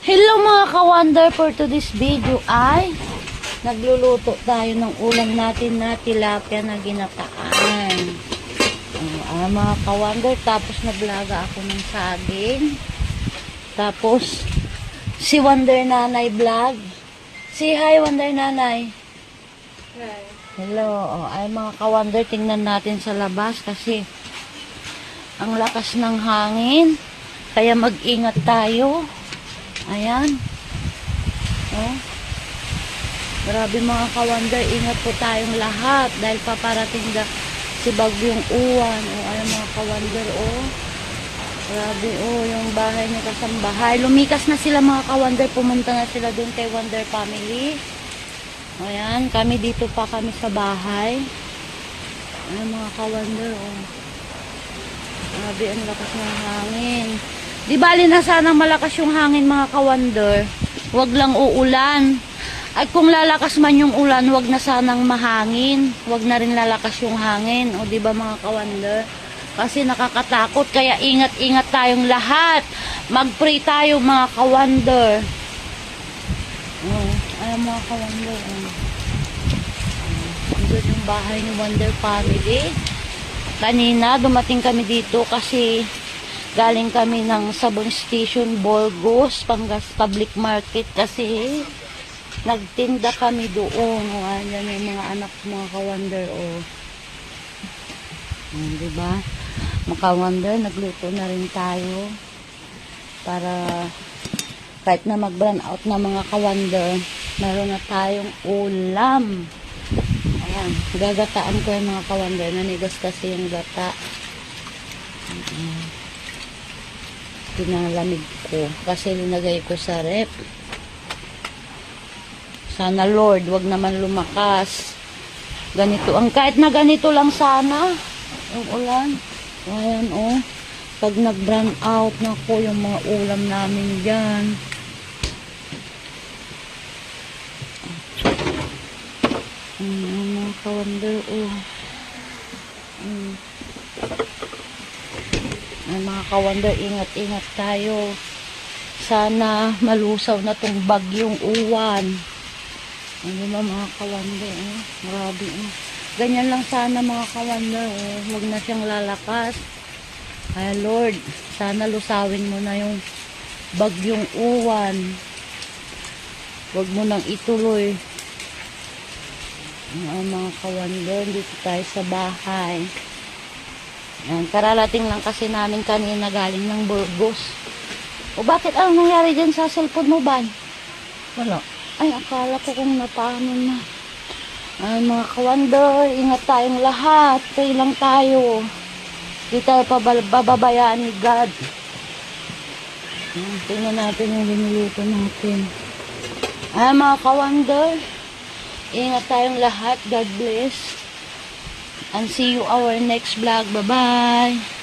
Hello mga ka-wonder, for today's video ay nagluluto tayo ng ulam natin na tilapia na ginataan. Mga ka-wonder, tapos naglaga ako ng saging. Tapos si Wonder Nanay vlog. Say hi Wonder Nanay. Hi. Hello. Ay mga ka-wonder, tingnan natin sa labas kasi ang lakas ng hangin. Kaya mag-ingat tayo. Ayan. Oh. Grabe mga ka-wonder, ingat po tayong lahat dahil paparating si Bagyong Uwan. Oh, ayan mga ka-wonder, oh. Grabe, oh, yung bahay ni kasambahay. Lumikas na sila mga ka-wonder, pumunta na sila doon kay Wonder Family. Ayan, kami dito pa kami sa bahay. Ayan mga ka-wonder, oh. Grabe, ang lakas ng hangin. Di bali na sanang malakas yung hangin mga ka-wonder. Huwag lang uulan. At kung lalakas man yung ulan, huwag na sanang mahangin. Huwag na rin lalakas yung hangin. O di ba mga ka-wonder? Kasi nakakatakot. Kaya ingat-ingat tayong lahat. Mag-pray tayo mga ka-wonder. Ayan mga ka-wonder. Andun yung bahay ni Wonder Family. Kanina dumating kami dito kasi galing kami ng Sabon Station, Burgos, Pangas Public Market kasi nagtinda kami doon. Ayan yung mga anak mga ka-wonder. Diba? Mga ka-wonder, nagluto na rin tayo para kahit na mag-run out na mga ka-wonder, meron na tayong ulam. Ayan, gagataan ko yung mga ka-wonder. Nanigas kasi yung gata. Pinalamig ko kasi linagay ko sa rep. Sana Lord, wag naman lumakas. Ganito, kahit na ganito lang sana yung ulan. Ayan, oh. Pag nag-run out na ko yung mga ulam namin dyan. Mga ka-wonder, oh. Ay, mga ka-wonder, ingat-ingat tayo. Sana malusaw na tong Bagyong Uwan. Ano ba mga ka-wonder? Grabe. Ganyan lang sana mga ka-wonder. Huwag na siyang lalakas. Ay Lord, sana lusawin mo na yung Bagyong Uwan. Huwag mo nang ituloy. Mga ka-wonder, dito tayo sa bahay. Yan, kararating lang kasi namin kanina galing ng Burgos. O bakit anong nangyari dyan sa cellphone mo, Ban? Wala. Ay, akala ko kung napano na. Ay, mga ka-wonder, ingat tayong lahat. Pray lang tayo. Di tayo pababayaan ni God. Yan, tingnan natin yung linuluto natin. Ay, mga ka-wonder, ingat tayong lahat. God bless. And see you our next vlog. Bye-bye.